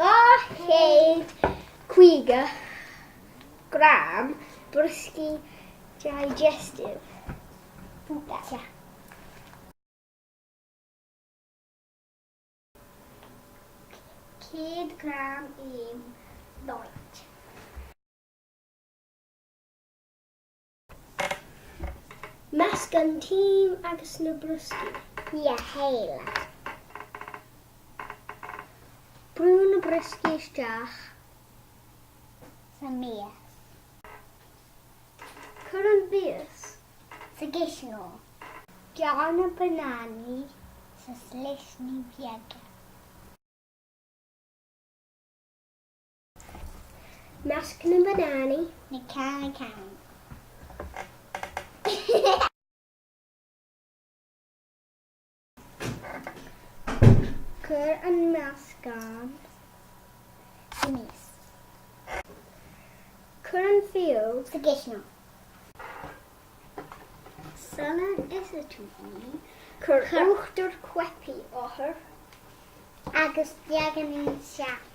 250 gram brysky digestive. Bunaithe. 100 gram loit. Measc an tíim agus na brysky. Héile. Brú na brysky isteach. Sa mías. Cur an bhíos. Sa gisnó. Dearna banani sa slisní bheaga. Measc na banani. Na canna. Cur an meascán. Sa mías. Cur an fiog. Sa gisnó. Salan is a túí. Cur uachtar cuepi áthair. Agus deagan in seach.